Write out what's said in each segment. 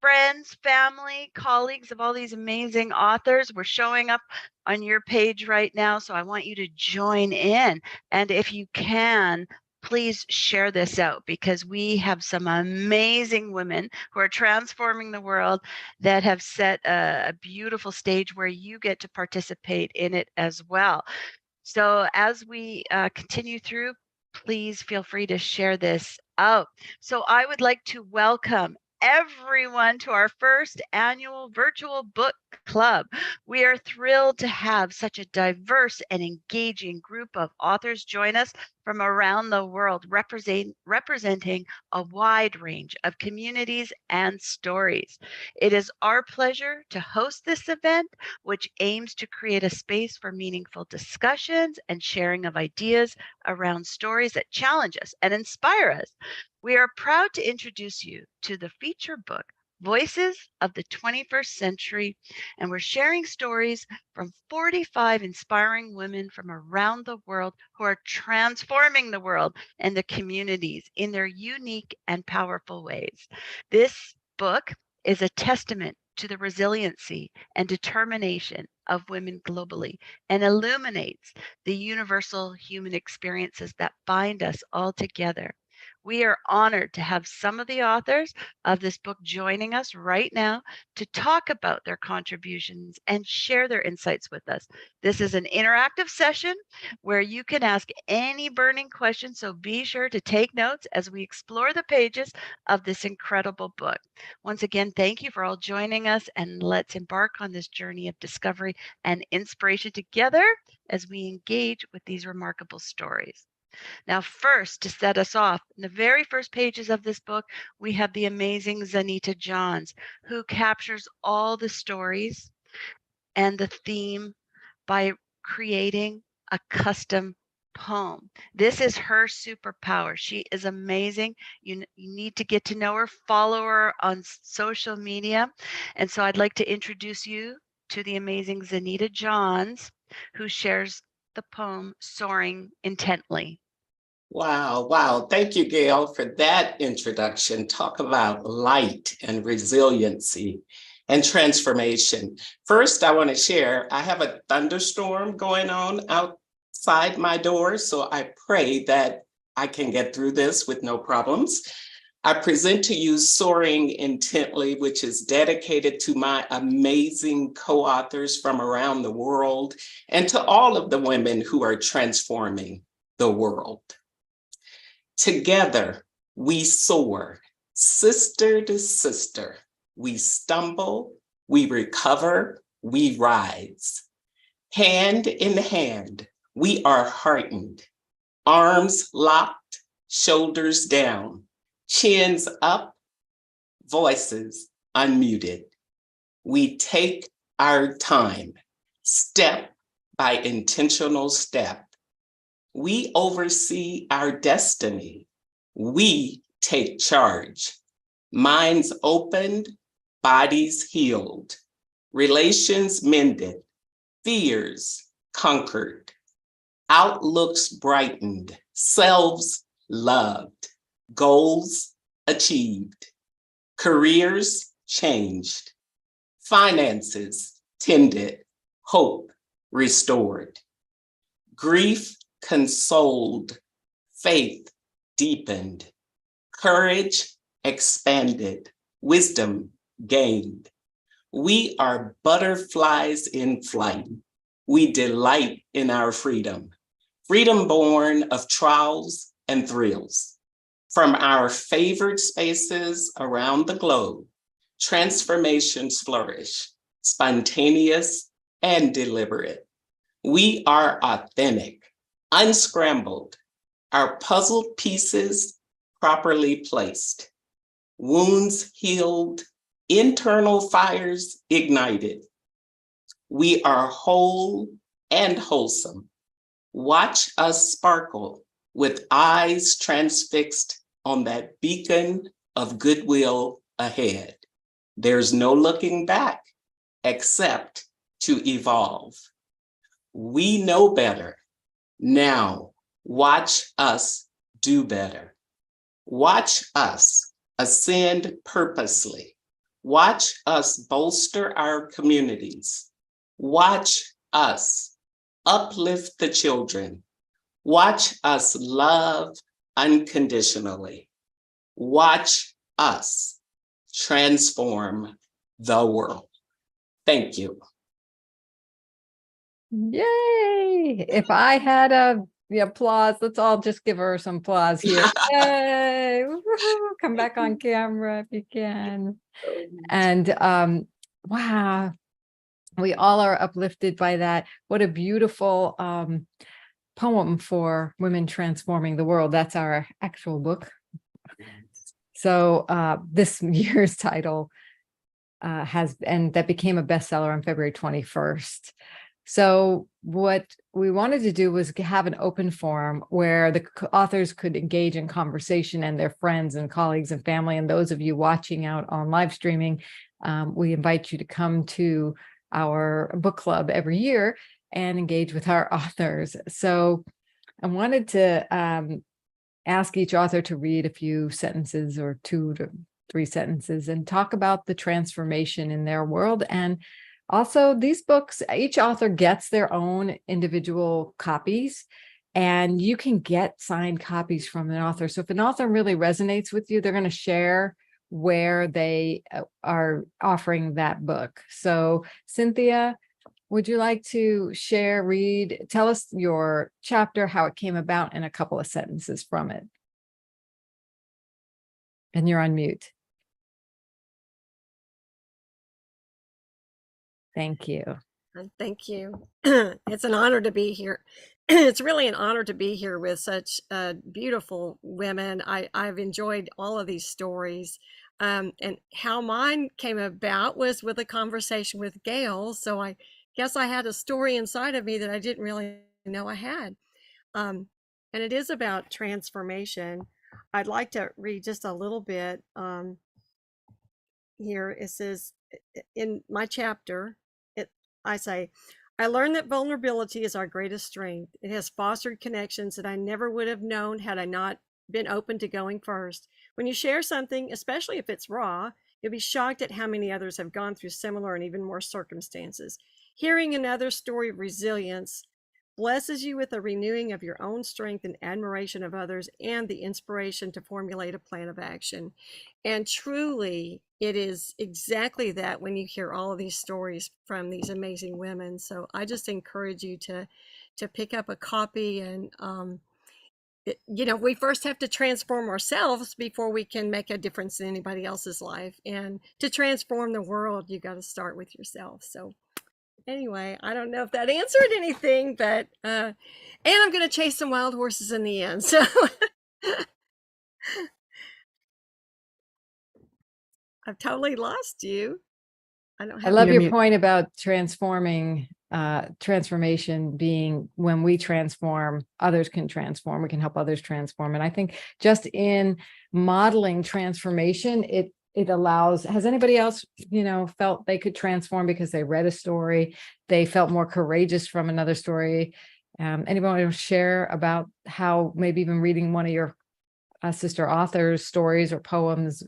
friends, family, colleagues of all these amazing authors. We're showing up on your page right now, so I want you to join in. And if you can, please share this out, because we have some amazing women who are transforming the world that have set a beautiful stage where you get to participate in it as well. So as we continue through, please feel free to share this out. So I would like to welcome everyone to our first annual virtual book club. We are thrilled to have such a diverse and engaging group of authors join us from around the world, representing a wide range of communities and stories. It is our pleasure to host this event, which aims to create a space for meaningful discussions and sharing of ideas around stories that challenge us and inspire us. We are proud to introduce you to the feature book, Voices of the 21st Century, and we're sharing stories from 45 inspiring women from around the world who are transforming the world and the communities in their unique and powerful ways. This book is a testament to the resiliency and determination of women globally and illuminates the universal human experiences that bind us all together. We are honored to have some of the authors of this book joining us right now to talk about their contributions and share their insights with us. This is an interactive session where you can ask any burning question, so be sure to take notes as we explore the pages of this incredible book. Once again, thank you for all joining us, and let's embark on this journey of discovery and inspiration together as we engage with these remarkable stories. Now, first, to set us off, in the very first pages of this book, we have the amazing Zanita Johns, who captures all the stories and the theme by creating a custom poem. This is her superpower. She is amazing. You need to get to know her, follow her on social media. And so I'd like to introduce you to the amazing Zanita Johns, who shares the poem Soaring Intently. Wow, wow. Thank you, Gail, for that introduction. Talk about light and resiliency and transformation. First, I want to share, I have a thunderstorm going on outside my door, so I pray that I can get through this with no problems. I present to you Soaring Intently, which is dedicated to my amazing co-authors from around the world and to all of the women who are transforming the world. Together, we soar, sister to sister. We stumble, we recover, we rise. Hand in hand, we are heartened, arms locked, shoulders down, chins up, voices unmuted. We take our time, step by intentional step. We oversee our destiny. We take charge. Minds opened, bodies healed, relations mended, fears conquered, outlooks brightened, selves loved, goals achieved, careers changed, finances tended, hope restored, grief consoled, faith deepened, courage expanded, wisdom gained. We are butterflies in flight. We delight in our freedom, freedom born of trials and thrills. From our favorite spaces around the globe, transformations flourish, spontaneous and deliberate. We are authentic, unscrambled, our puzzle pieces properly placed, wounds healed, internal fires ignited. We are whole and wholesome. Watch us sparkle with eyes transfixed on that beacon of goodwill ahead. There's no looking back except to evolve. We know better. Now, watch us do better. Watch us ascend purposely. Watch us bolster our communities. Watch us uplift the children. Watch us love unconditionally. Watch us transform the world. Thank you. Yay! If I had the applause, let's all just give her some applause here. Yay! Woo-hoo. Come back on camera if you can. And wow, we all are uplifted by that. What a beautiful poem for women transforming the world. That's our actual book. So this year's title that became a bestseller on February 21st. So what we wanted to do was have an open forum where the authors could engage in conversation, and their friends and colleagues and family, and those of you watching out on live streaming, we invite you to come to our book club every year and engage with our authors. So I wanted to ask each author to read a few sentences or 2 to 3 sentences and talk about the transformation in their world. And also, these books, each author gets their own individual copies, and you can get signed copies from an author. So if an author really resonates with you, they're going to share where they are offering that book. So Cynthia, would you like to tell us your chapter, how it came about, and a couple of sentences from it? And you're on mute. Thank you. Thank you. It's an honor to be here. It's really an honor to be here with such beautiful women. I've enjoyed all of these stories. And how mine came about was with a conversation with Gail. So I guess I had a story inside of me that I didn't really know I had. And it is about transformation. I'd like to read just a little bit here. It says, in my chapter, I say, I learned that vulnerability is our greatest strength. It has fostered connections that I never would have known had I not been open to going first. When you share something, especially if it's raw, you'll be shocked at how many others have gone through similar and even more circumstances. Hearing another story of resilience blesses you with a renewing of your own strength and admiration of others, and the inspiration to formulate a plan of action. And truly, it is exactly that when you hear all of these stories from these amazing women. So I just encourage you to pick up a copy. And we first have to transform ourselves before we can make a difference in anybody else's life. And to transform the world, you got to start with yourself. So anyway, I don't know if that answered anything, but and I'm going to chase some wild horses in the end. So I've totally lost you. I love your point about transformation being when we transform, others can transform. We can help others transform. And I think just in modeling transformation, it allows, has anybody else, felt they could transform because they read a story, they felt more courageous from another story? Anybody want to share about how maybe even reading one of your sister authors' stories or poems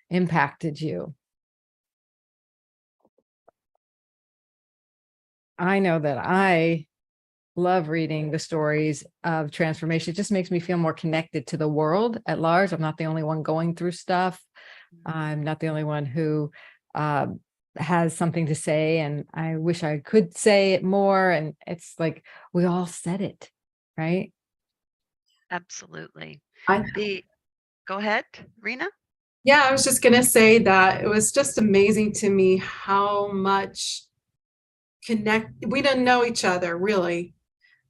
impacted you? I know that I love reading the stories of transformation. It just makes me feel more connected to the world at large. I'm not the only one going through stuff. I'm not the only one who has something to say, and I wish I could say it more. And it's like we all said it, right? Absolutely. Go ahead, Rena. Yeah, I was just going to say that it was just amazing to me how much we didn't know each other really,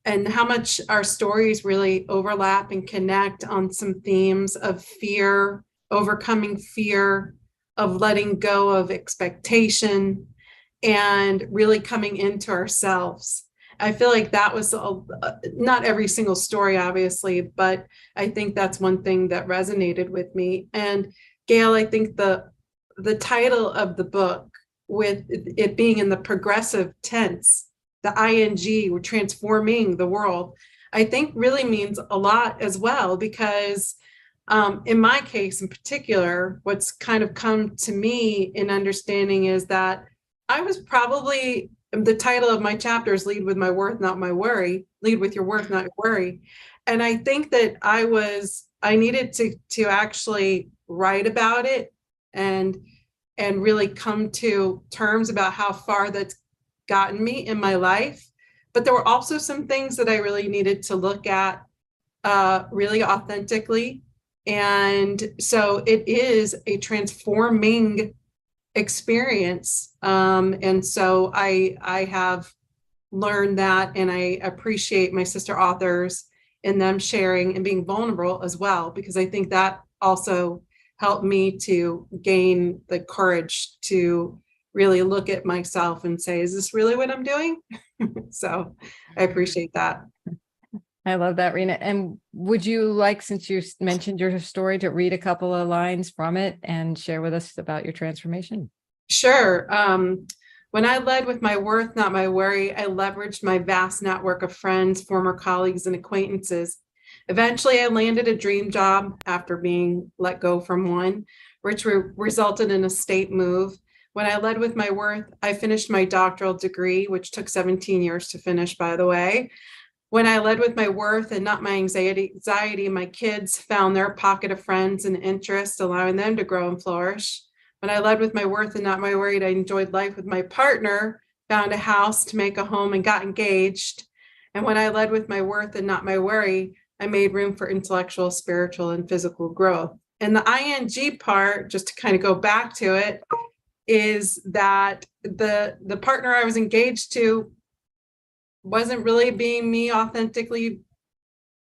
and how much our stories really overlap and connect on some themes of fear, overcoming fear, of letting go of expectation, and really coming into ourselves. I feel like that was not every single story, obviously, but I think that's one thing that resonated with me. And Gail, I think the title of the book, with it being in the progressive tense, the ing, we're transforming the world, I think really means a lot as well, because In my case in particular, what's kind of come to me in understanding is that I was probably, the title of my chapter is Lead with My Worth, Not My Worry. Lead with your worth, not your worry. And I think that I needed to actually write about it and really come to terms about how far that's gotten me in my life. But there were also some things that I really needed to look at really authentically. And so it is a transforming experience. And so I have learned that, and I appreciate my sister authors and them sharing and being vulnerable as well, because I think that also helped me to gain the courage to really look at myself and say, is this really what I'm doing? So I appreciate that. I love that, Rena. And would you like, since you mentioned your story, to read a couple of lines from it and share with us about your transformation? Sure. When I led with my worth, not my worry, I leveraged my vast network of friends, former colleagues, and acquaintances. Eventually, I landed a dream job after being let go from one, which resulted in a state move. When I led with my worth, I finished my doctoral degree, which took 17 years to finish, by the way. When I led with my worth and not my anxiety, my kids found their pocket of friends and interests, allowing them to grow and flourish. When I led with my worth and not my worried, I enjoyed life with my partner, found a house to make a home, and got engaged. And when I led with my worth and not my worry, I made room for intellectual, spiritual, and physical growth. And the ING part, just to kind of go back to it, is that the partner I was engaged to wasn't really being me authentically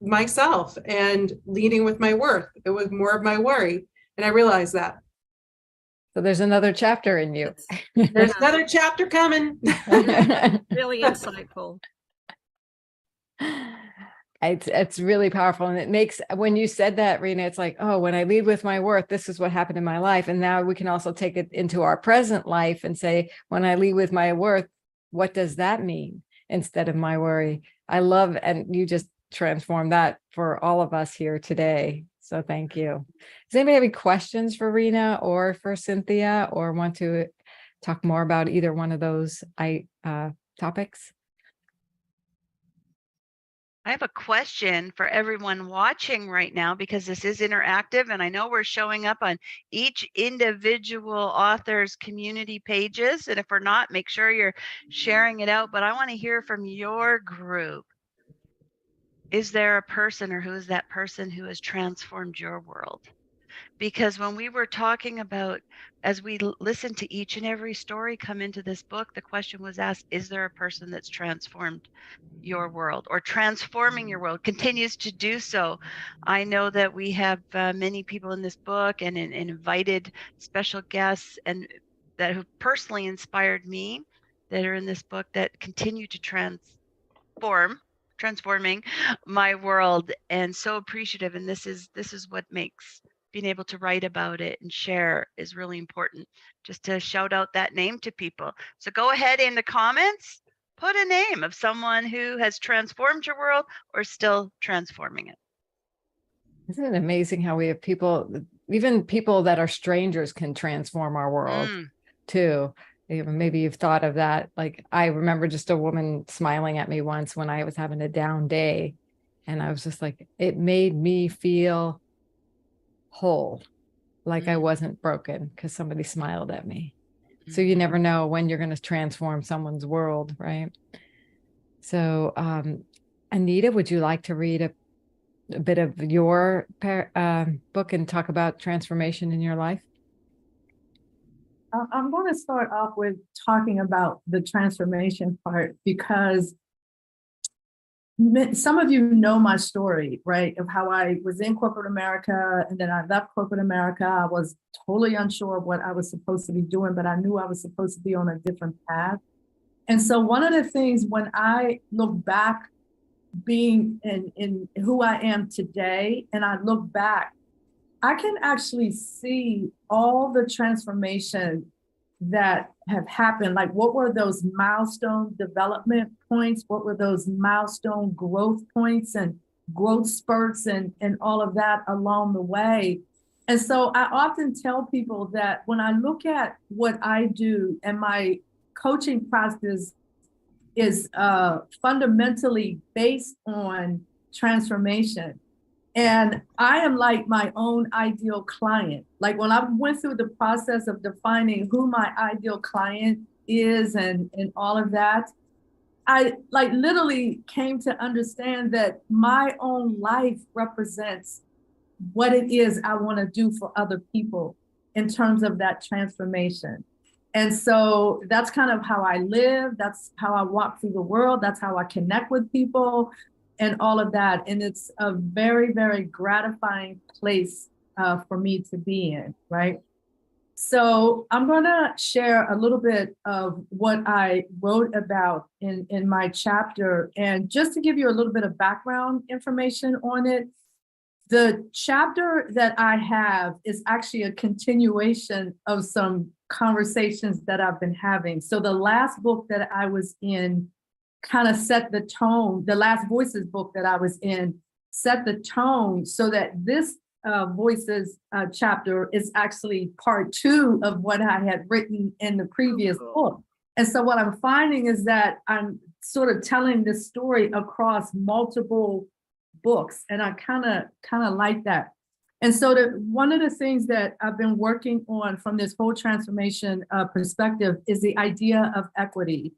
myself and leading with my worth. It was more of my worry. And I realized that. So there's another chapter in you. There's another chapter coming. Really insightful. It's really powerful. And it makes, when you said that, Rena, it's like, oh, when I lead with my worth, this is what happened in my life. And now we can also take it into our present life and say, when I lead with my worth, what does that mean? Instead of my worry. I love, and you just transformed that for all of us here today. So thank you. Does anybody have any questions for Rena or for Cynthia, or want to talk more about either one of those topics? I have a question for everyone watching right now, because this is interactive and I know we're showing up on each individual author's community pages. And if we're not, make sure you're sharing it out. But I want to hear from your group. Is there a person, or who is that person who has transformed your world? Because when we were talking about, as we listened to each and every story come into this book, the question was asked, is there a person that's transformed your world, or transforming your world, continues to do so? I know that we have many people in this book and invited special guests and that have personally inspired me, that are in this book, that continue to transforming my world, and so appreciative. And this is what makes being able to write about it and share is really important, just to shout out that name to people. So go ahead in the comments, put a name of someone who has transformed your world or still transforming it. Isn't it amazing how we have people, even people that are strangers, can transform our world too? Maybe you've thought of that. Like, I remember just a woman smiling at me once when I was having a down day, and I was just like, it made me feel whole, like I wasn't broken because somebody smiled at me. So you never know when you're going to transform someone's world, right? So Anita, would you like to read a bit of your book and talk about transformation in your life? I'm going to start off with talking about the transformation part, because some of you know my story, right? Of how I was in corporate America and then I left corporate America. I was totally unsure of what I was supposed to be doing, but I knew I was supposed to be on a different path. And so one of the things, when I look back, being in who I am today, and I look back, I can actually see all the transformation that have happened. Like, what were those milestone development points? What were those milestone growth points? And growth spurts and all of that along the way. And so I often tell people that when I look at what I do, and my coaching practice is fundamentally based on transformation. And I am like my own ideal client. Like when I went through the process of defining who my ideal client is and all of that, I like literally came to understand that my own life represents what it is I want to do for other people in terms of that transformation. And so that's kind of how I live. That's how I walk through the world. That's how I connect with people and all of that. And it's a very, very gratifying place for me to be in, right? So I'm going to share a little bit of what I wrote about in my chapter. And just to give you a little bit of background information on it, the chapter that I have is actually a continuation of some conversations that I've been having. So the last book that I was in kind of set the tone. The last Voices book that I was in set the tone so that this Voices chapter is actually part 2 of what I had written in the previous book. And so what I'm finding is that I'm sort of telling this story across multiple books, and I kind of like that. And so one of the things that I've been working on from this whole transformation perspective is the idea of equity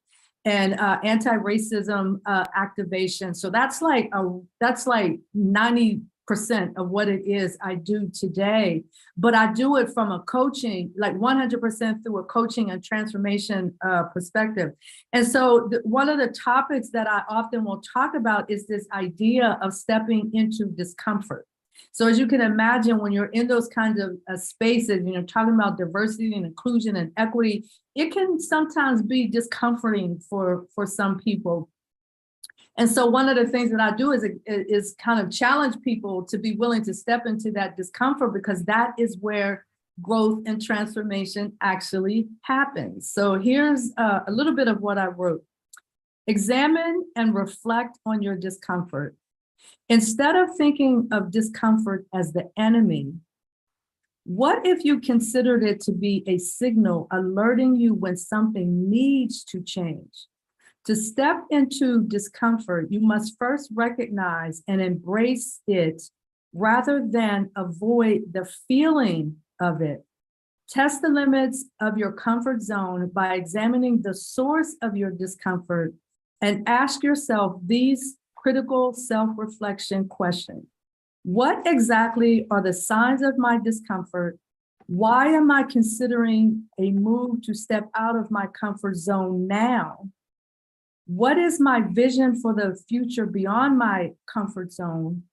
and anti-racism activation. So that's like 90% of what it is I do today, but I do it from a coaching, like 100% through a coaching and transformation perspective. And so one of the topics that I often will talk about is this idea of stepping into discomfort. So as you can imagine, when you're in those kinds of spaces, talking about diversity and inclusion and equity, it can sometimes be discomforting for some people. And so one of the things that I do is kind of challenge people to be willing to step into that discomfort, because that is where growth and transformation actually happens. So here's a little bit of what I wrote. Examine and reflect on your discomfort. Instead of thinking of discomfort as the enemy, what if you considered it to be a signal alerting you when something needs to change? To step into discomfort, you must first recognize and embrace it rather than avoid the feeling of it. Test the limits of your comfort zone by examining the source of your discomfort and ask yourself these critical self-reflection questions. What exactly are the signs of my discomfort? Why am I considering a move to step out of my comfort zone now? What is my vision for the future beyond my comfort zone?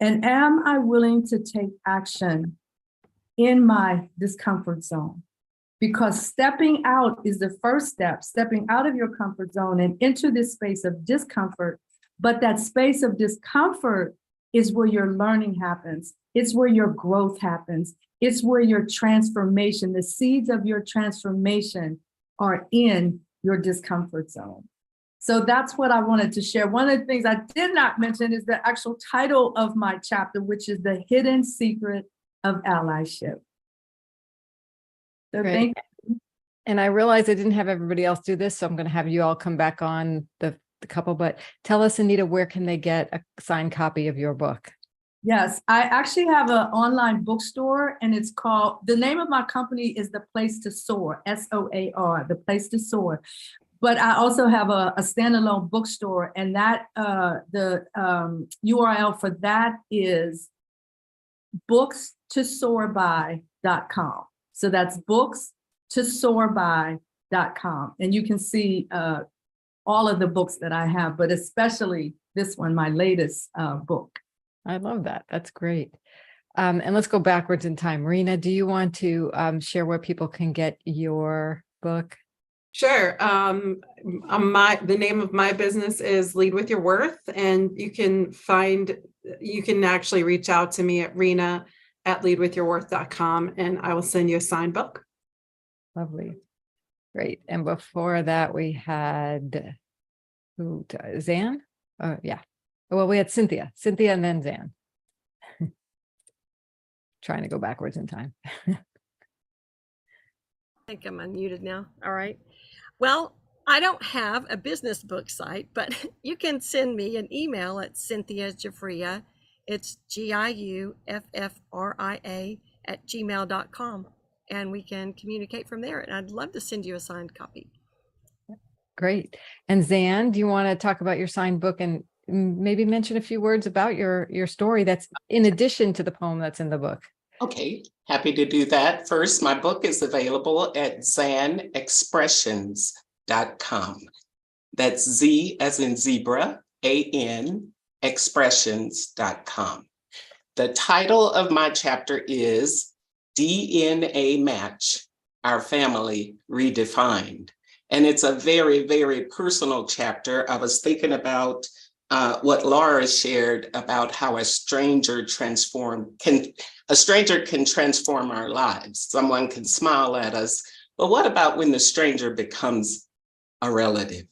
And am I willing to take action in my discomfort zone? Because stepping out is the first step, stepping out of your comfort zone and into this space of discomfort. But that space of discomfort is where your learning happens. It's where your growth happens. It's where your transformation, the seeds of your transformation are in your discomfort zone. So that's what I wanted to share. One of the things I did not mention is the actual title of my chapter, which is The Hidden Secret of Allyship. So thank you. And I realized I didn't have everybody else do this, so I'm going to have you all come back on the couple, but tell us, Anita, where can they get a signed copy of your book? Yes, I actually have an online bookstore, and it's called, the name of my company is The Place to Soar, SOAR, The Place to Soar. But I also have a standalone bookstore, and that the URL for that is bookstosoarby.com. So that's bookstosoarby.com. And you can see all of the books that I have, but especially this one, my latest book. I love that. That's great. And let's go backwards in time. Rena, do you want to share where people can get your book? Sure. The name of my business is Lead With Your Worth, and you can actually reach out to me at rena@leadwithyourworth.com, and I will send you a signed book. Lovely. Great. And before that, we had Zan? Yeah. Well, we had Cynthia and then Zan. Trying to go backwards in time. I think I'm unmuted now. All right. Well, I don't have a business book site, but you can send me an email at Cynthia Giuffria. It's GIUFFRIA @gmail.com. And we can communicate from there. And I'd love to send you a signed copy. Great. And Zan, do you want to talk about your signed book and maybe mention a few words about your story that's in addition to the poem that's in the book? Okay, happy to do that. First, my book is available at zanexpressions.com. That's Z as in zebra, AN, expressions.com. The title of my chapter is DNA Match, Our Family Redefined. And it's a very, very personal chapter. I was thinking about what Laura shared about how a stranger can transform our lives. Someone can smile at us, but what about when the stranger becomes a relative?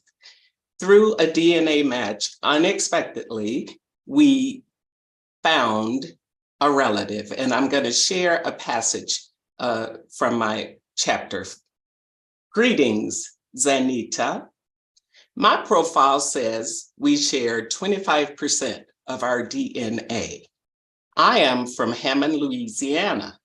Through a DNA match, unexpectedly, we found a relative, and I'm going to share a passage from my chapter. Greetings, Zanita. My profile says we share 25% of our DNA. I am from Hammond, Louisiana.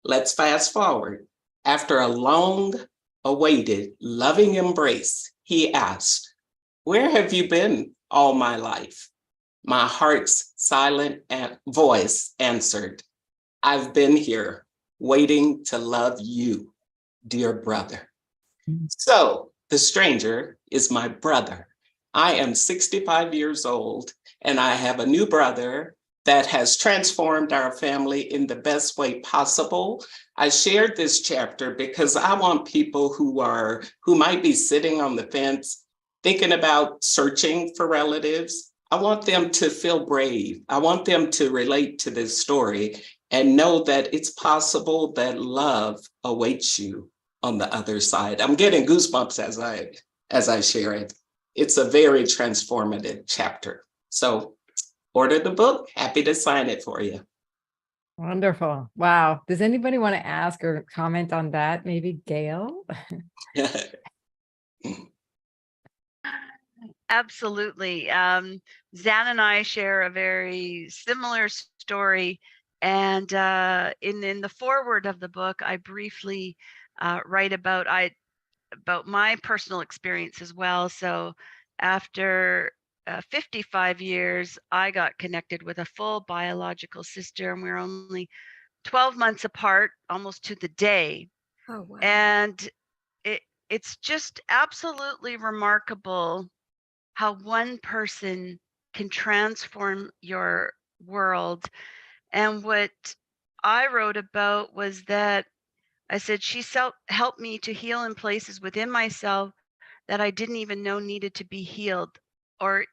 Let's fast forward. After a long-awaited, loving embrace, he asked, "Where have you been all my life?" My heart's silent voice answered, "I've been here, waiting to love you, dear brother." So the stranger is my brother. I am 65 years old, and I have a new brother that has transformed our family in the best way possible. I shared this chapter because I want people who might be sitting on the fence, thinking about searching for relatives. I want them to feel brave. I want them to relate to this story and know that it's possible that love awaits you on the other side. I'm getting goosebumps as I share it. It's a very transformative chapter. So order the book. Happy to sign it for you. Wonderful. Wow. Does anybody want to ask or comment on that? Maybe Gail? Absolutely. Zan and I share a very similar story. And in the foreword of the book, I briefly write about my personal experience as well. So after 55 years, I got connected with a full biological sister, and we were only 12 months apart, almost to the day. Oh, wow. And it's just absolutely remarkable how one person can transform your world. And what I wrote about was that I said, she helped me to heal in places within myself that I didn't even know needed to be healed, or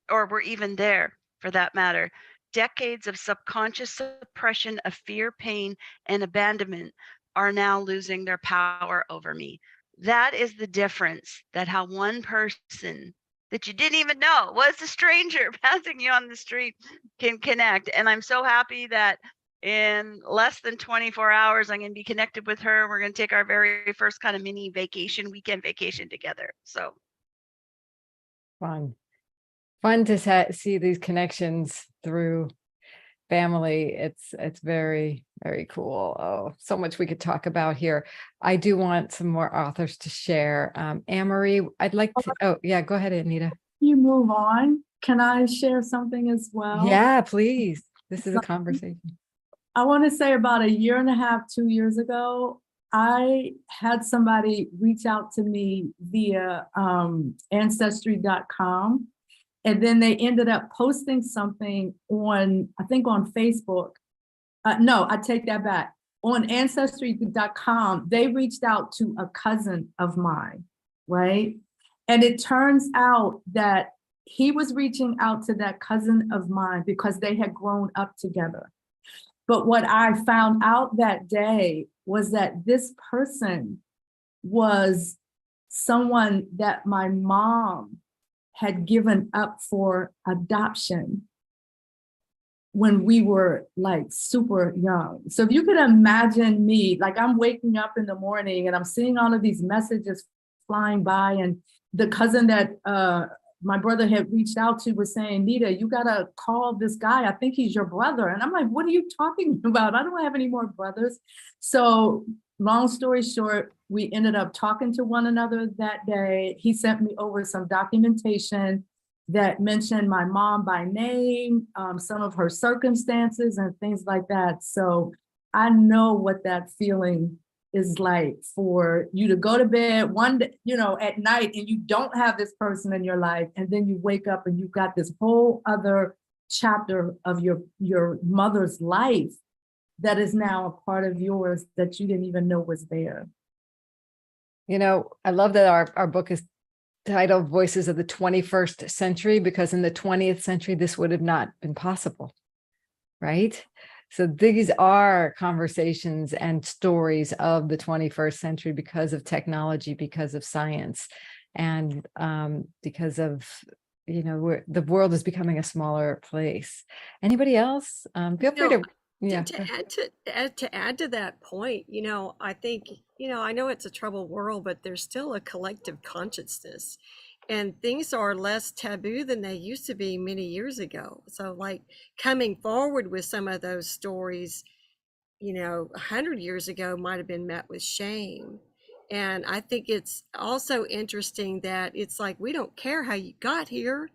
were even there for that matter. Decades of subconscious suppression of fear, pain, and abandonment are now losing their power over me. That is the difference, that how one person that you didn't even know was a stranger passing you on the street can connect. And I'm so happy that in less than 24 hours, I'm going to be connected with her. We're going to take our very first kind of mini weekend vacation together. So Fun to see these connections through family. It's very, very cool. Oh, so much we could talk about here. I do want some more authors to share. Anne-Marie, I'd like to, oh yeah, go ahead, Anita. You move on. Can I share something as well? Yeah, please. This is a conversation. I want to say about 1.5 years, 2 years ago, I had somebody reach out to me via ancestry.com. And then they ended up posting something on, I think on Facebook. No, I take that back. On ancestry.com, they reached out to a cousin of mine, right? And it turns out that he was reaching out to that cousin of mine because they had grown up together. But what I found out that day was that this person was someone that my mom had given up for adoption when we were like super young. So if you could imagine me, like I'm waking up in the morning and I'm seeing all of these messages flying by, and the cousin that my brother had reached out to was saying, Nita, you gotta call this guy. I think he's your brother. And I'm like, what are you talking about? I don't have any more brothers. So long story short, we ended up talking to one another that day. He sent me over some documentation that mentioned my mom by name, some of her circumstances and things like that. So I know what that feeling is like, for you to go to bed one day, at night, and you don't have this person in your life, and then you wake up and you've got this whole other chapter of your mother's life that is now a part of yours that you didn't even know was there. I love that our book is titled Voices of the 21st Century, because in the 20th century, this would have not been possible, right? So these are conversations and stories of the 21st century because of technology, because of science, and because of, the world is becoming a smaller place. Anybody else? Feel free to. Yeah. To add to that point, I think, I know it's a troubled world, but there's still a collective consciousness, and things are less taboo than they used to be many years ago. So like coming forward with some of those stories, 100 years ago might have been met with shame. And I think it's also interesting that it's like, we don't care how you got here.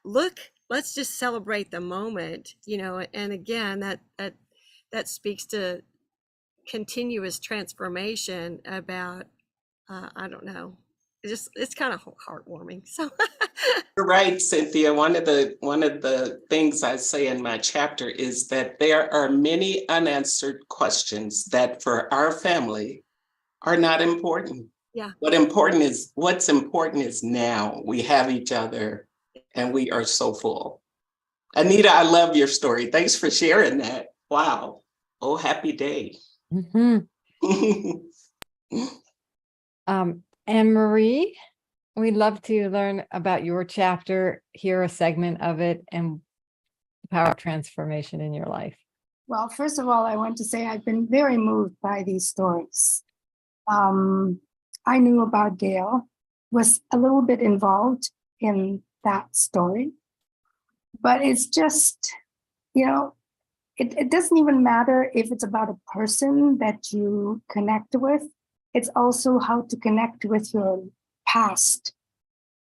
Look, let's just celebrate the moment, and again, that speaks to continuous transformation about, I don't know, it's kind of heartwarming. So You're right, Cynthia. One of the things I say in my chapter is that there are many unanswered questions that for our family are not important. Yeah. What's important is now. We have each other and we are so full. Anita, I love your story. Thanks for sharing that. Wow. Oh, happy day. Mm-hmm. Anne-Marie, we'd love to learn about your chapter, hear a segment of it, and the power of transformation in your life. Well, first of all, I want to say I've been very moved by these stories. I knew about Gail, was a little bit involved in that story, but it's just, it doesn't even matter if it's about a person that you connect with. It's also how to connect with your past,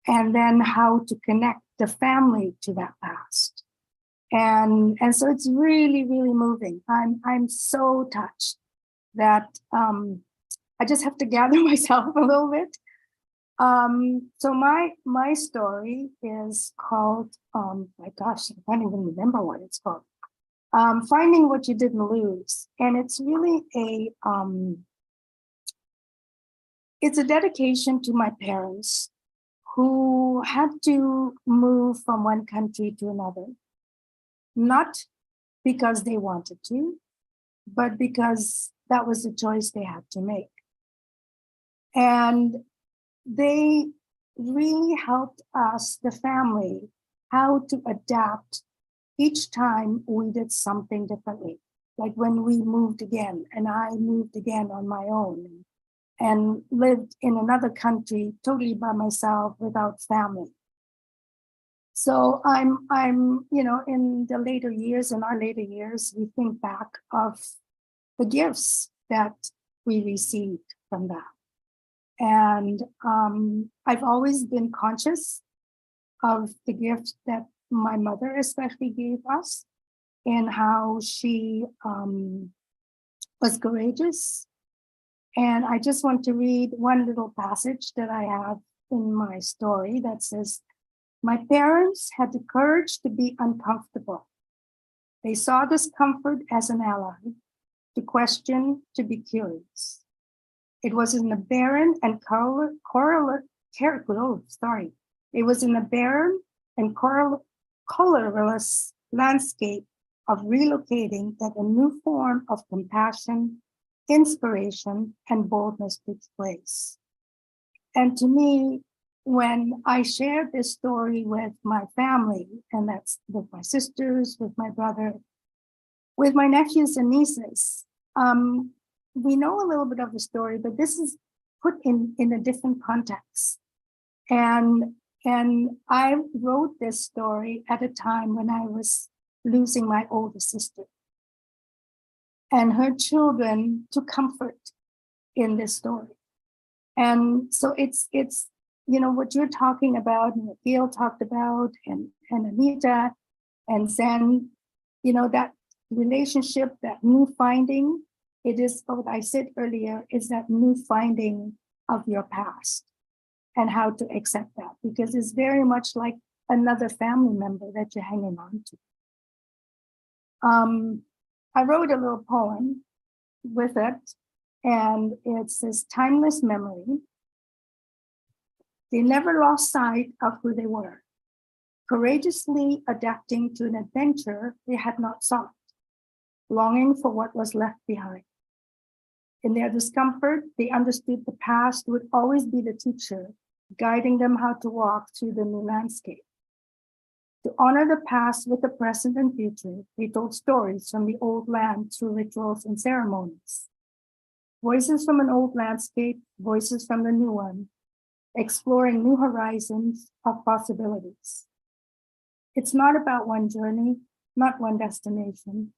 and then how to connect the family to that past. And so it's really, really moving. I'm so touched that I just have to gather myself a little bit. So my story is called, my gosh, I can't even remember what it's called. Finding What You Didn't Lose. And it's really it's a dedication to my parents who had to move from one country to another, not because they wanted to, but because that was the choice they had to make. And they really helped us, the family, how to adapt each time we did something differently. Like when we moved again, and I moved again on my own, and lived in another country totally by myself without family. So I'm in the later years, in our later years, we think back of the gifts that we received from that. And I've always been conscious of the gift that my mother especially gave us, and how she was courageous. And I just want to read one little passage that I have in my story that says, my parents had the courage to be uncomfortable. They saw discomfort as an ally, to question, to be curious. It was in the barren and colorless landscape of relocating that a new form of compassion, inspiration, and boldness takes place. And to me, when I shared this story with my family, and that's with my sisters, with my brother, with my nephews and nieces, we know a little bit of the story, but this is put in a different context. And I wrote this story at a time when I was losing my older sister. And her children took comfort in this story. And so it's what you're talking about, and what Gail talked about, and Anita and Zen, that relationship, that new finding, it is what I said earlier, is that new finding of your past and how to accept that, because it's very much like another family member that you're hanging on to. I wrote a little poem with it, and it says, timeless memory. They never lost sight of who they were, courageously adapting to an adventure they had not sought, longing for what was left behind. In their discomfort, they understood the past would always be the teacher, guiding them how to walk through the new landscape. To honor the past with the present and future, they told stories from the old land through rituals and ceremonies. Voices from an old landscape, voices from the new one, exploring new horizons of possibilities. It's not about one journey, not one destination.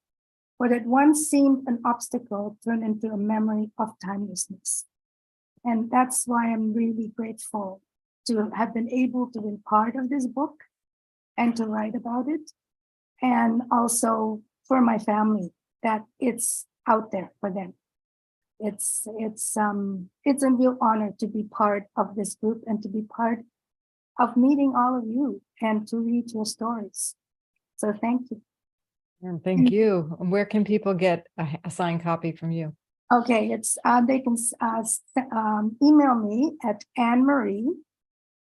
What at once seemed an obstacle turned into a memory of timelessness. And that's why I'm really grateful to have been able to be part of this book and to write about it. And also for my family, that it's out there for them. It's a real honor to be part of this group and to be part of meeting all of you and to read your stories. So thank you. And thank you. And where can people get a signed copy from you? Okay, it's they can email me at Anne-Marie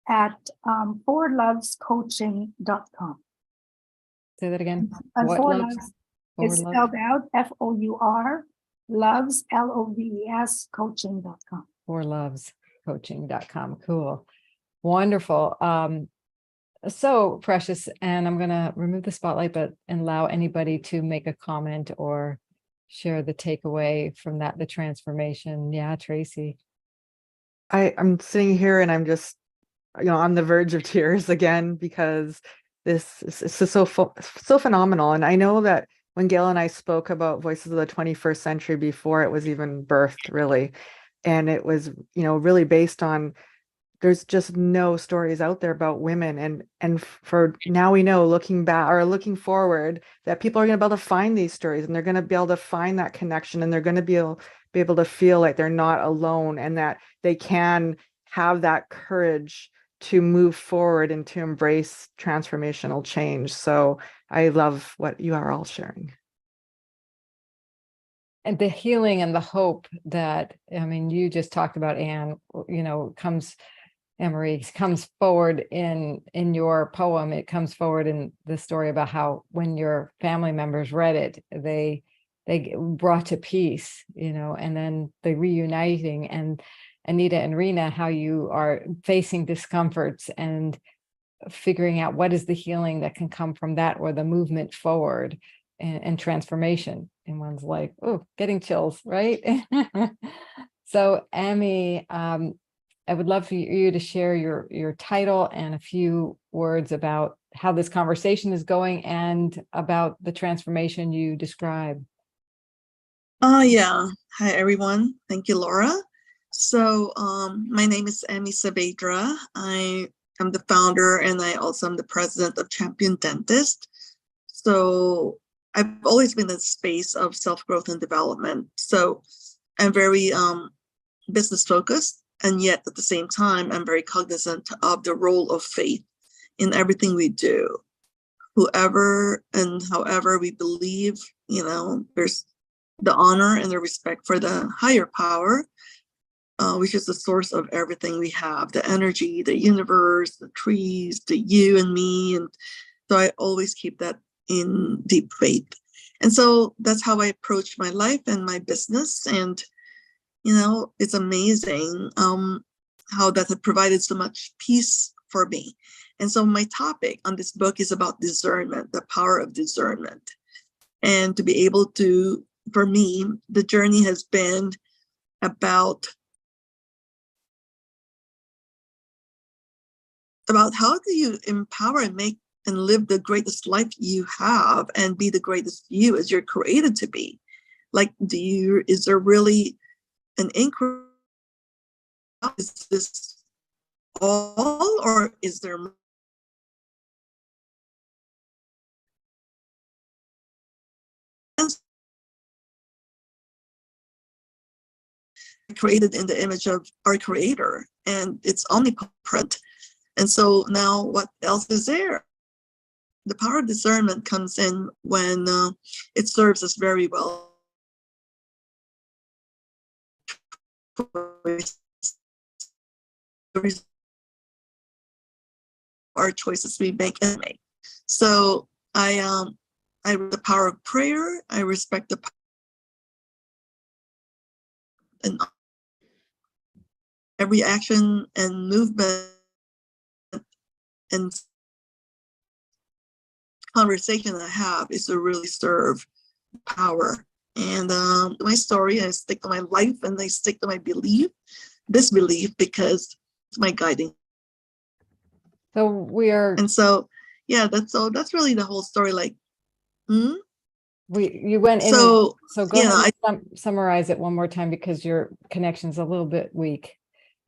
at forlovescoaching.com. Say that again. What What Loves? Loves? It's For Love? spelled out FOUR, loves, LOVES, coaching.com. forlovescoaching.com. Cool. Wonderful. So Precious, and I'm going to remove the spotlight, but allow anybody to make a comment or share the takeaway from that, the transformation. Yeah, Tracy. I'm sitting here and I'm just, on the verge of tears again, because this is so phenomenal. And I know that when Gail and I spoke about Voices of the 21st Century before it was even birthed, really, and it was, really based on, there's just no stories out there about women. And for now, we know, looking back or looking forward, that people are going to be able to find these stories, and they're going to be able to find that connection, and they're going to be able to feel like they're not alone, and that they can have that courage to move forward and to embrace transformational change. So I love what you are all sharing. And the healing and the hope that, you just talked about, Anne, Anne-Marie, comes forward in your poem. It comes forward in the story about how when your family members read it, they brought to peace, and then the reuniting. And Anita and Rena, how you are facing discomforts and figuring out what is the healing that can come from that, or the movement forward and transformation in one's life. Oh, getting chills, right? So Amy, I would love for you to share your title and a few words about how this conversation is going and about the transformation you describe. Yeah. Hi, everyone. Thank you, Laura. So my name is Amy Saavedra. I am the founder, and I also am the president of Champion Dentist. So I've always been in the space of self-growth and development. So I'm very business focused, and yet at the same time, I'm very cognizant of the role of faith in everything we do. Whoever and however we believe, there's the honor and the respect for the higher power, which is the source of everything we have, the energy, the universe, the trees, the you and me. And so I always keep that in deep faith. And so that's how I approach my life and my business. And, it's amazing how that had provided so much peace for me. And so my topic on this book is about discernment, the power of discernment. And to be able to, for me, the journey has been about how do you empower and make and live the greatest life you have and be the greatest you as you're created to be. Like, is there really an inquiry? Is this all, or is there created in the image of our creator, and it's omnipresent? And so now what else is there? The power of discernment comes in when it serves us very well. Our choices we make and make. So I the power of prayer. I respect the and every action and movement and conversation I have is to really serve power. And my story, I stick to my life and I stick to my this belief, because it's my guiding. So we are. And so, yeah, that's really the whole story. Like, you went in. So go ahead and summarize it one more time, because your connection's a little bit weak.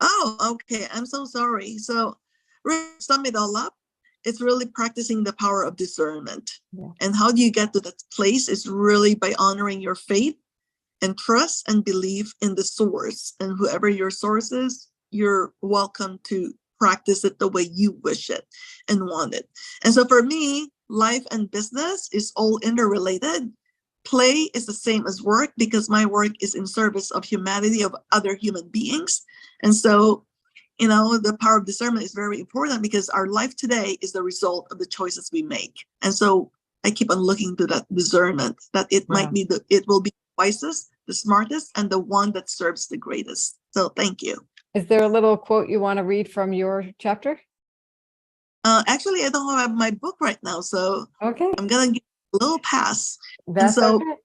Oh, okay. I'm so sorry. So, sum it all up. It's really practicing the power of discernment. Yeah. And how do you get to that place is really by honoring your faith and trust and belief in the source. And whoever your source is, you're welcome to practice it the way you wish it and want it. And so for me, life and business is all interrelated. Play is the same as work, because my work is in service of humanity, of other human beings. And so, the power of discernment is very important, because our life today is the result of the choices we make. And so I keep on looking to that discernment, that it might be it will be the wisest, the smartest, and the one that serves the greatest. So thank you. Is there a little quote you want to read from your chapter? Actually, I don't have my book right now, so okay, I'm gonna give a little pass. That's and so okay.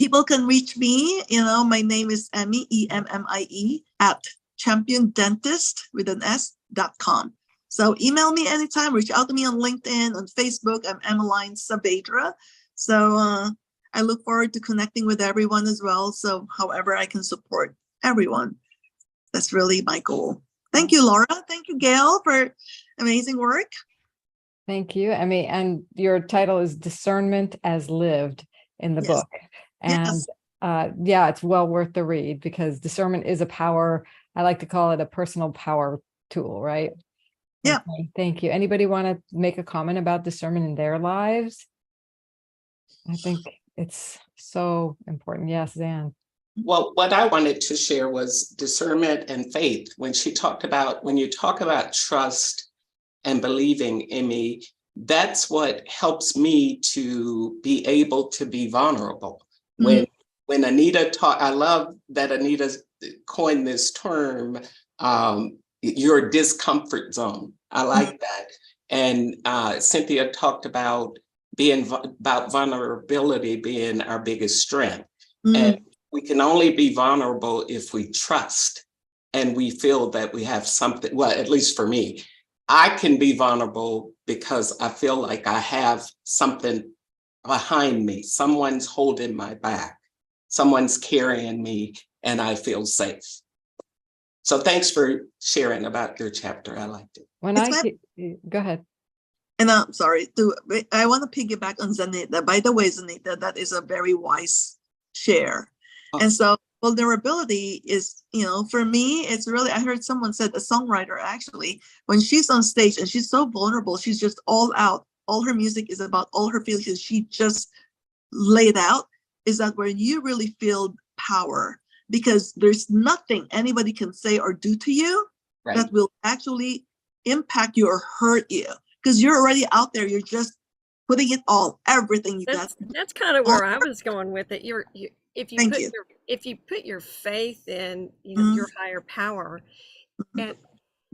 People can reach me. My name is Emmy, EMMIE, at championdentist.com. So email me anytime, reach out to me on LinkedIn, on Facebook. I'm Emmeline Saavedra. So I look forward to connecting with everyone as well. So however I can support everyone, that's really my goal. Thank you, Laura. Thank you, Gail, for amazing work. Thank you, Emmy. And your title is Discernment as Lived in the book. And it's well worth the read, because discernment is a power. I like to call it a personal power tool, right? Yeah. Okay, thank you. Anybody want to make a comment about discernment in their lives? I think it's so important. Yes, Zan. Well, what I wanted to share was discernment and faith. When you talk about trust and believing, Emmy, that's what helps me to be able to be vulnerable. When Anita I love that Anita coined this term, your discomfort zone. I like that. And Cynthia talked about about vulnerability being our biggest strength. And we can only be vulnerable if we trust and we feel that we have something. Well, at least for me, I can be vulnerable because I feel like I have something behind me. Someone's holding my back. Someone's carrying me, and I feel safe. So thanks for sharing about your chapter. I liked it. Go ahead. And I'm sorry, I want to piggyback on Zanita. By the way, Zanita, that is a very wise share. Oh. And so vulnerability is, for me, it's really, I heard someone said, a songwriter actually, when she's on stage and she's so vulnerable, she's just all out. All her music is about all her feelings. She just laid out. Is that where you really feel power? Because there's nothing anybody can say or do to you that will actually impact you or hurt you. Because you're already out there. You're just putting it all, everything you got. That's kind of where I was going with it. If you put your faith in your higher power, And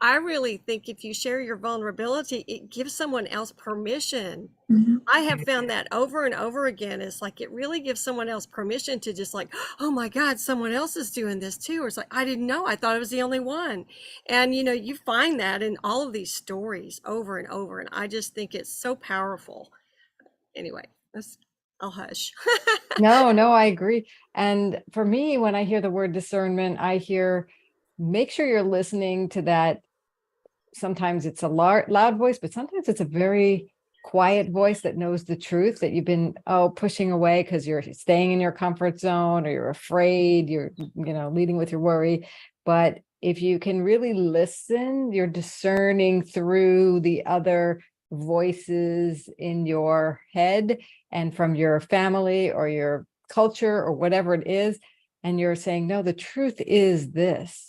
I really think if you share your vulnerability, it gives someone else permission. Mhm. I have found that over and over again. It's like it really gives someone else permission to just like, oh my God, someone else is doing this too. Or it's like, I didn't know. I thought I was the only one. And you find that in all of these stories over and over. And I just think it's so powerful. Anyway, I'll hush. No, I agree. And for me, when I hear the word discernment, I hear make sure you're listening to that. Sometimes it's a loud voice, but sometimes it's a very quiet voice that knows the truth that you've been pushing away because you're staying in your comfort zone or you're afraid, you're leading with your worry. But if you can really listen, you're discerning through the other voices in your head and from your family or your culture or whatever it is, and you're saying, no, the truth is this.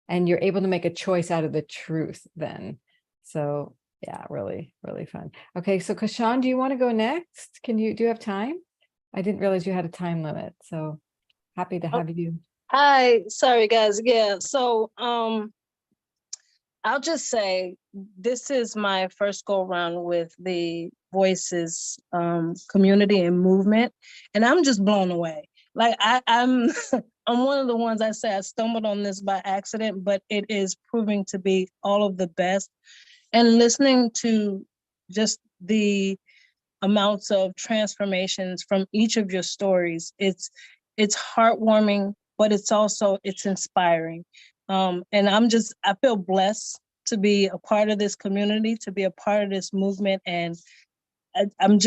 And you're able to make a choice out of the truth then. So yeah, really, really fun. Okay, so Kashan, do you want to go next? Do you have time? I didn't realize you had a time limit, so happy to have you. Hi, sorry guys. Yeah, so I'll just say this is my first go around with the Voices community and movement, and I'm just blown away. Like I'm I'm one of the ones I say I stumbled on this by accident, but it is proving to be all of the best. And listening to just the amounts of transformations from each of your stories, it's heartwarming, but it's inspiring. And I feel blessed to be a part of this community, to be a part of this movement, and I'm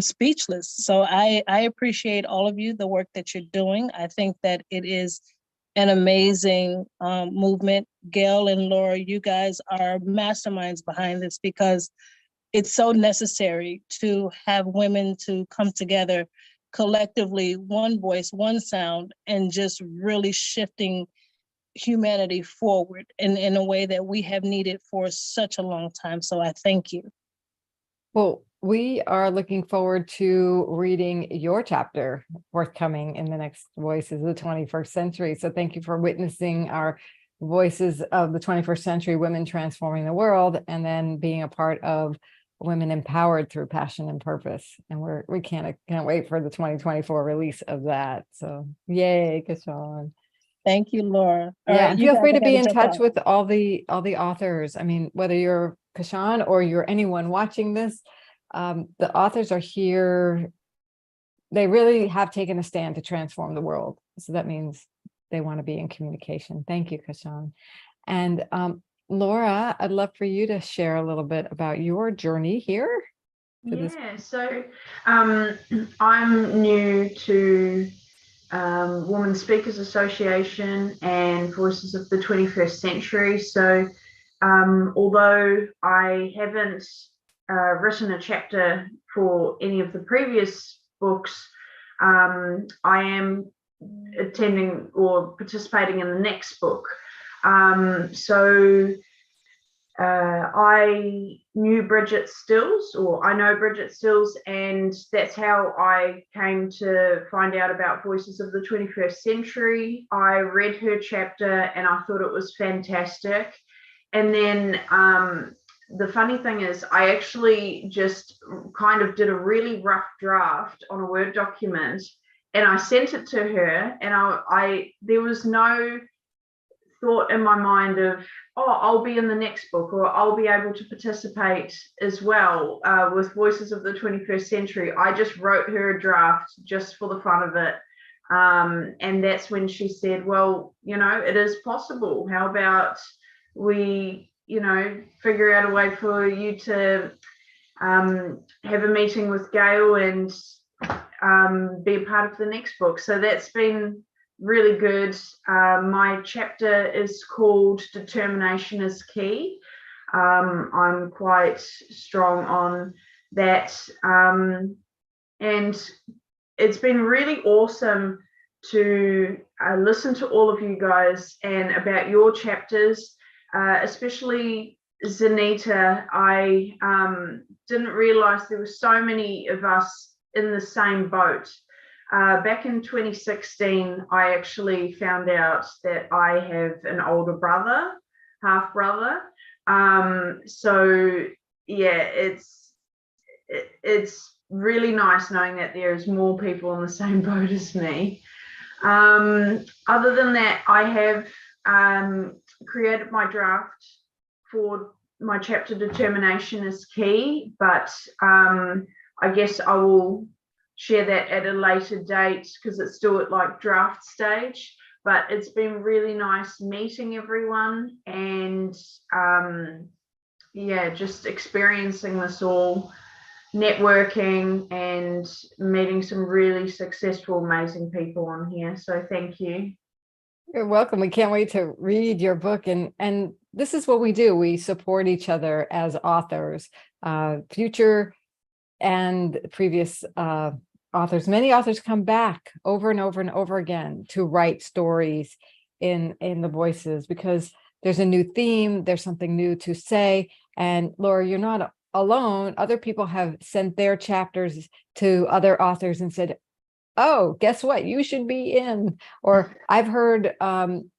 speechless. So I appreciate all of you, the work that you're doing. I think that it is an amazing movement. Gail and Laura, you guys are masterminds behind this because it's so necessary to have women to come together collectively, one voice, one sound, and just really shifting humanity forward in a way that we have needed for such a long time. So I thank you. Well, we are looking forward to reading your chapter forthcoming in the next Voices of the 21st Century. So thank you for witnessing our Voices of the 21st Century, Women Transforming the World, and then being a part of Women Empowered Through Passion and Purpose. And we can't wait for the 2024 release of that. So yay, Kashan. Thank you, Laura. Yeah, right, feel free to be in jump touch out. with all the authors. I mean, whether you're Kashan or you're anyone watching this, the authors are here. They really have taken a stand to transform the world. So that means they want to be in communication. Thank you, Kashan. And Laura, I'd love for you to share a little bit about your journey here. So I'm new to Women Speakers Association and Voices of the 21st Century. So although I haven't written a chapter for any of the previous books, I am attending or participating in the next book. I knew Bridget Stills, or I know Bridget Stills, and that's how I came to find out about Voices of the 21st Century. I read her chapter and I thought it was fantastic. And then the funny thing is, I actually just kind of did a really rough draft on a Word document and I sent it to her, and there was no thought in my mind of, oh, I'll be in the next book, or I'll be able to participate as well with Voices of the 21st Century. I just wrote her a draft just for the fun of it. And that's when she said, well, it is possible. How about we, figure out a way for you to have a meeting with Gail and be a part of the next book. So that's been really good. My chapter is called Determination is Key. I'm quite strong on that. And it's been really awesome to listen to all of you guys and about your chapters, especially Zanita. I didn't realize there were so many of us in the same boat. Back in 2016, I actually found out that I have an older brother, half brother. So yeah, it's really nice knowing that there's more people in the same boat as me. Other than that, I have created my draft for my chapter Determination is Key, but I guess I will share that at a later date because it's still at like draft stage. But it's been really nice meeting everyone and yeah, just experiencing this all, networking and meeting some really successful, amazing people on here. So thank you. You're welcome. We can't wait to read your book. And this is what we do. We support each other as authors, future and previous authors. Many authors come back over and over and over again to write stories in the voices because there's a new theme, there's something new to say. And Laura, you're not alone. Other people have sent their chapters to other authors and said, oh, guess what? You should be in. Or I've heard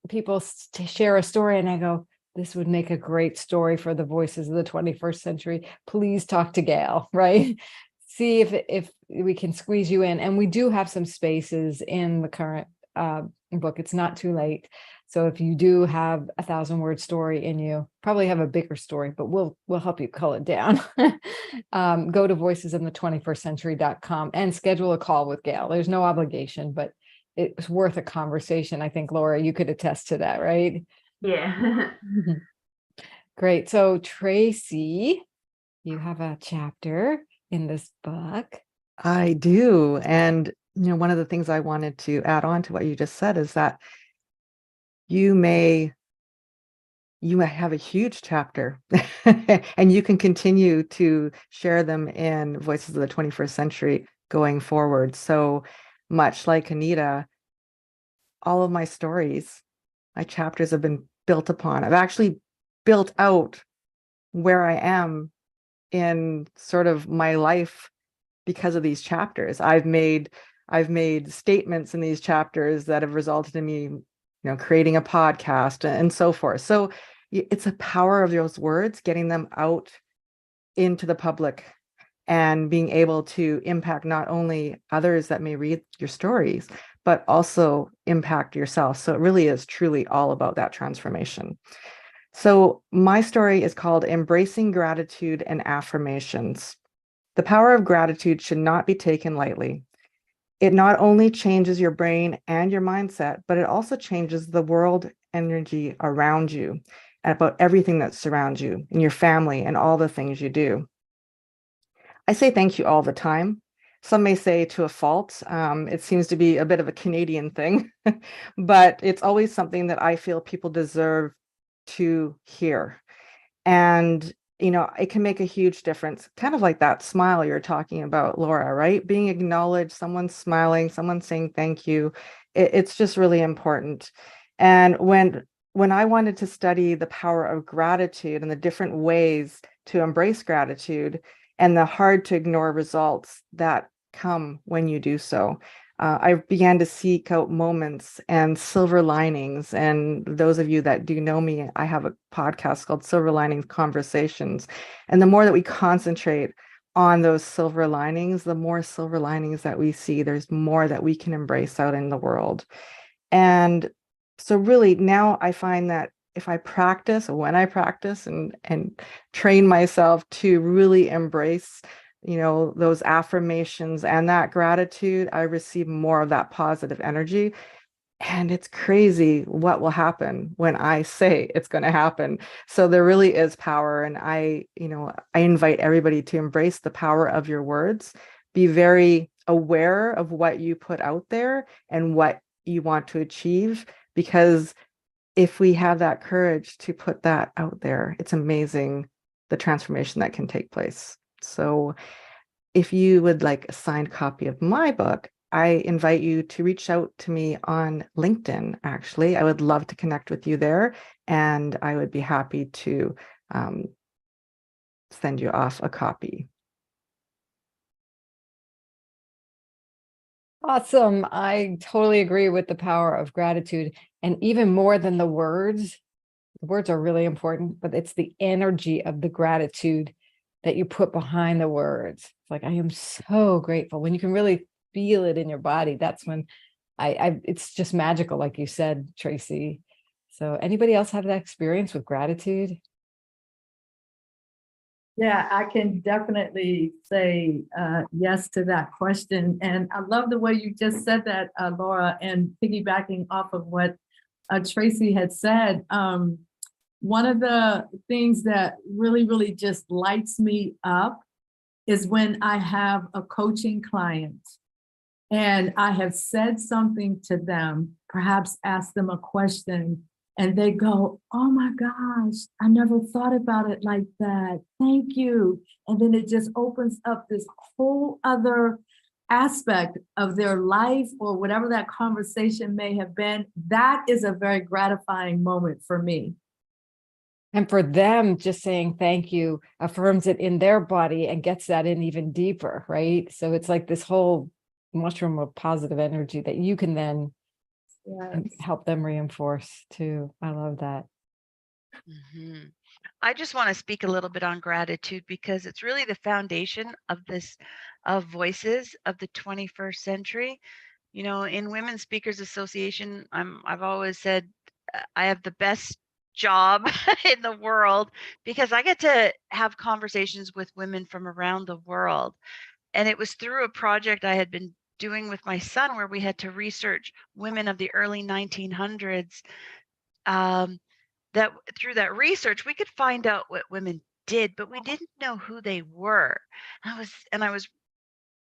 people share a story and I go, this would make a great story for the voices of the 21st century. Please talk to Gail, right? See if we can squeeze you in. And we do have some spaces in the current book. It's not too late. So if you do have 1,000-word story in you, probably have a bigger story, but we'll help you cull it down. Go to voicesinthe21stcentury.com and schedule a call with Gail. There's no obligation, but it's worth a conversation. I think, Laura, you could attest to that, right? Yeah. Great. So Tracy, you have a chapter in this book. I do. And, one of the things I wanted to add on to what you just said is that you may have a huge chapter and you can continue to share them in Voices of the 21st Century going forward. So much like Anita, all of my stories, my chapters have been built upon. I've actually built out where I am in sort of my life because of these chapters. I've made statements in these chapters that have resulted in me creating a podcast and so forth. So it's a power of those words, getting them out into the public and being able to impact not only others that may read your stories, but also impact yourself. So it really is truly all about that transformation. So my story is called Embracing Gratitude and Affirmations. The power of gratitude should not be taken lightly. It not only changes your brain and your mindset, but it also changes the world energy around you and about everything that surrounds you and your family and all the things you do. I say thank you all the time. Some may say to a fault. It seems to be a bit of a Canadian thing, but it's always something that I feel people deserve to hear. And it can make a huge difference, kind of like that smile you're talking about, Laura, right? Being acknowledged, someone smiling, someone saying thank you. It's just really important. And when I wanted to study the power of gratitude and the different ways to embrace gratitude and the hard to ignore results that come when you do so, I began to seek out moments and silver linings. And those of you that do know me, I have a podcast called Silver Linings Conversations. And the more that we concentrate on those silver linings, the more silver linings that we see, there's more that we can embrace out in the world. And so really now I find that if I practice, when I practice and train myself to really embrace those affirmations and that gratitude, I receive more of that positive energy. And it's crazy what will happen when I say it's going to happen. So there really is power. And I invite everybody to embrace the power of your words. Be very aware of what you put out there and what you want to achieve, because if we have that courage to put that out there, it's amazing the transformation that can take place. So if you would like a signed copy of my book, I invite you to reach out to me on LinkedIn. Actually, I would love to connect with you there, and I would be happy to send you off a copy. Awesome. I totally agree with the power of gratitude. And even more than the words, the words are really important, but it's the energy of the gratitude that you put behind the words. It's like, I am so grateful. When you can really feel it in your body, that's when it's just magical, like you said, Tracy. So anybody else have that experience with gratitude? Yeah, I can definitely say yes to that question. And I love the way you just said that, Laura, and piggybacking off of what Tracy had said. One of the things that really, really just lights me up is when I have a coaching client and I have said something to them, perhaps asked them a question, and they go, oh my gosh, I never thought about it like that. Thank you. And then it just opens up this whole other aspect of their life or whatever that conversation may have been. That is a very gratifying moment for me. And for them, just saying thank you affirms it in their body and gets that in even deeper, right? So it's like this whole mushroom of positive energy that you can then help them reinforce too. I love that. Mm-hmm. I just want to speak a little bit on gratitude because it's really the foundation of this, of voices of the 21st century. You know, in Women Speakers Association, I've always said I have the best job in the world because I get to have conversations with women from around the world. And it was through a project I had been doing with my son where we had to research women of the early 1900s. That through that research, we could find out what women did, but we didn't know who they were. I was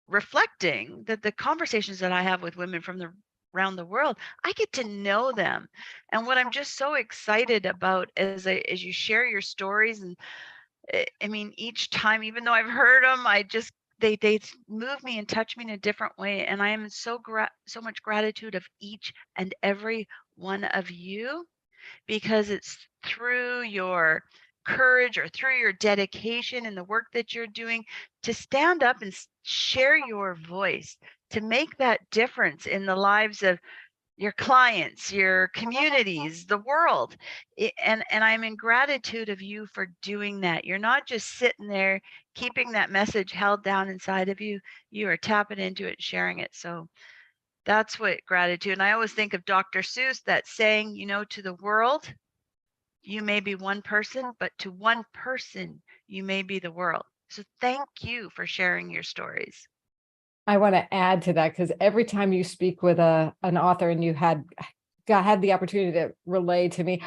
reflecting that the conversations that I have with women from around the world, I get to know them. And what I'm just so excited about as you share your stories, and I mean, each time, even though I've heard them, they move me and touch me in a different way. And I am so much gratitude of each and every one of you, because it's through your courage or through your dedication and the work that you're doing to stand up and share your voice, to make that difference in the lives of your clients, your communities, the world. And I'm in gratitude of you for doing that. You're not just sitting there keeping that message held down inside of you. You are tapping into it, sharing it. So that's what gratitude. And I always think of Dr. Seuss, that saying, you know, to the world, you may be one person, but to one person, you may be the world. So thank you for sharing your stories. I want to add to that because every time you speak with an author and you had the opportunity to relay to me,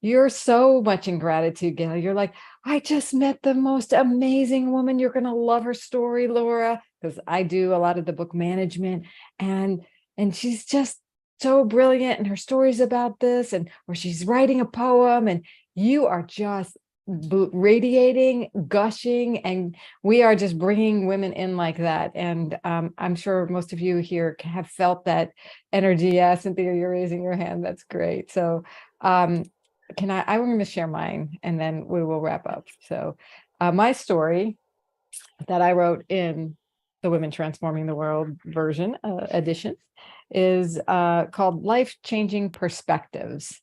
you're so much in gratitude, Gail. You're like, I just met the most amazing woman. You're going to love her story, Laura, because I do a lot of the book management, and she's just so brilliant, and her stories about this, or she's writing a poem, and you are just radiating, gushing, and we are just bringing women in like that. And I'm sure most of you here have felt that energy. Yeah, Cynthia, you're raising your hand. That's great. So I'm going to share mine and then we will wrap up. So my story that I wrote in the Women Transforming the World version edition is called Life-Changing Perspectives.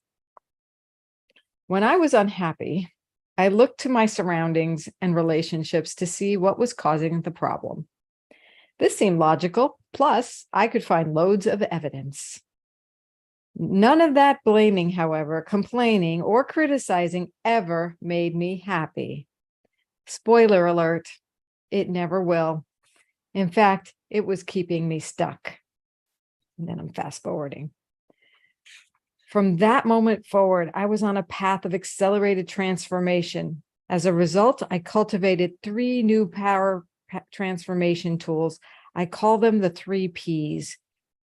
When I was unhappy, I looked to my surroundings and relationships to see what was causing the problem. This seemed logical, plus I could find loads of evidence. None of that blaming, however, complaining, or criticizing ever made me happy. Spoiler alert, it never will. In fact, it was keeping me stuck. And then I'm fast forwarding. From that moment forward, I was on a path of accelerated transformation. As a result, I cultivated 3 new power transformation tools. I call them the 3 Ps.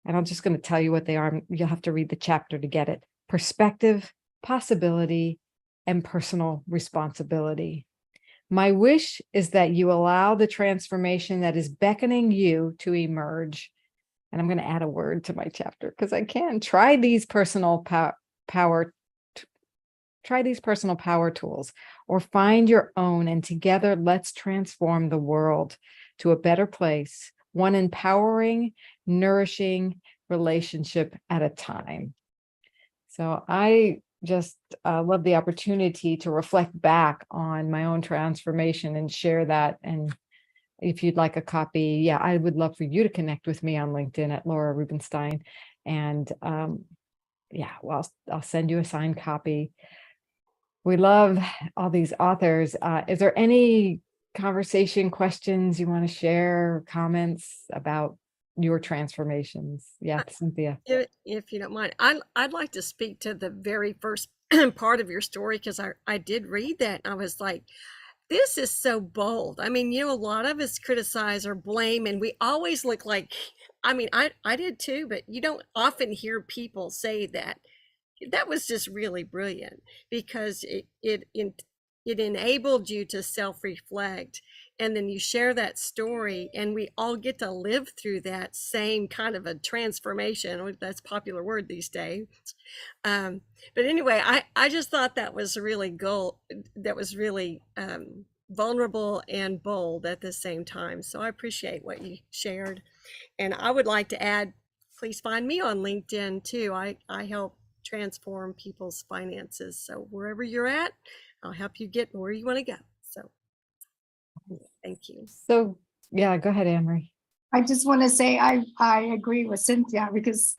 And I'm just going to tell you what they are. You'll have to read the chapter to get it. Perspective, possibility, and personal responsibility. My wish is that you allow the transformation that is beckoning you to emerge. And I'm going to add a word to my chapter because I can. Try these personal power tools, or find your own, and together let's transform the world to a better place, one empowering, nourishing relationship at a time. So I just love the opportunity to reflect back on my own transformation and share that. And if you'd like a copy, yeah, I would love for you to connect with me on LinkedIn at Laura Rubenstein. And yeah, well, I'll send you a signed copy. We love all these authors. Is there any conversation questions you want to share, comments about your transformations? Yeah, Cynthia. If you don't mind, I'd like to speak to the very first part of your story, because I did read that and I was like, this is so bold. I mean, a lot of us criticize or blame, and we always look like, I mean, I did too, but you don't often hear people say that. That was just really brilliant, because it enabled you to self-reflect, and then you share that story, and we all get to live through that same kind of a transformation. That's a popular word these days. But anyway, I just thought that was really vulnerable and bold at the same time. So I appreciate what you shared. And I would like to add, please find me on LinkedIn too. I help transform people's finances. So wherever you're at, I'll help you get where you want to go. So thank you. So yeah, go ahead, Anne-Marie. I just want to say I agree with Cynthia, because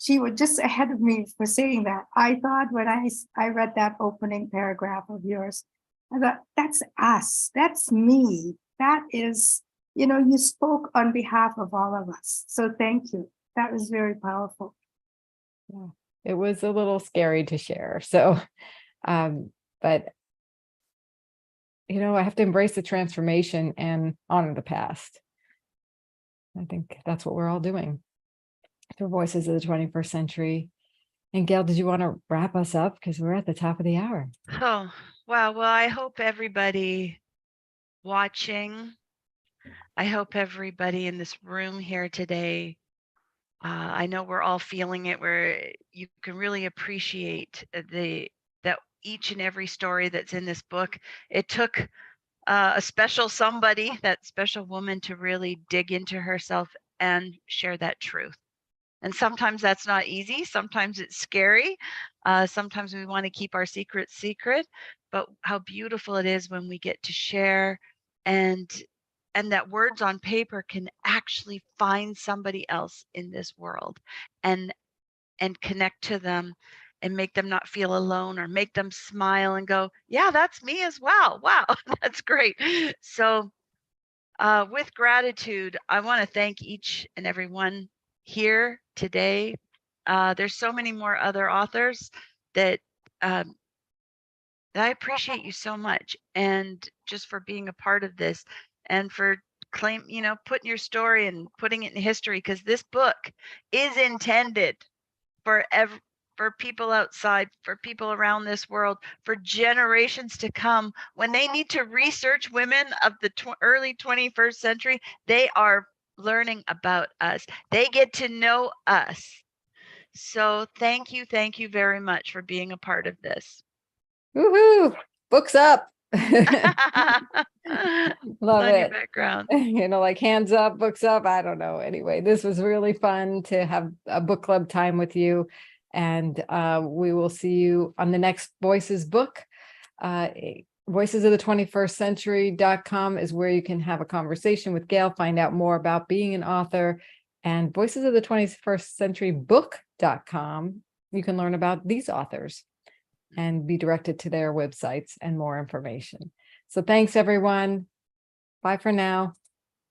she was just ahead of me for saying that. I thought when I read that opening paragraph of yours, I thought, that's us, that's me. That is, you spoke on behalf of all of us. So thank you. That was very powerful. Yeah, it was a little scary to share. So, but I have to embrace the transformation and honor the past. I think that's what we're all doing for Voices of the 21st Century. And Gail, did you want to wrap us up? Because we're at the top of the hour. Oh, wow. Well, I hope everybody watching, I hope everybody in this room here today, I know we're all feeling it, where you can really appreciate that each and every story that's in this book. It took a special somebody, that special woman, to really dig into herself and share that truth. And sometimes that's not easy. Sometimes it's scary. Sometimes we want to keep our secrets secret, but how beautiful it is when we get to share, and that words on paper can actually find somebody else in this world and connect to them and make them not feel alone, or make them smile and go, yeah, that's me as well. Wow, that's great. So with gratitude, I want to thank each and every one here today. There's so many more other authors that I appreciate you so much, and just for being a part of this, and for putting your story and putting it in history, because this book is intended for people outside, for people around this world, for generations to come. When they need to research women of the early 21st century, they are learning about us. They get to know us. So thank you very much for being a part of this. Woohoo! Books up. Love on it. Your background. Like hands up, books up. I don't know. Anyway, this was really fun to have a book club time with you. And we will see you on the next Voices book. Voices of the 21st Century.com is where you can have a conversation with Gail, find out more about being an author. And Voices of the 21st Century Book.com, you can learn about these authors and be directed to their websites and more information. So thanks, everyone. Bye for now.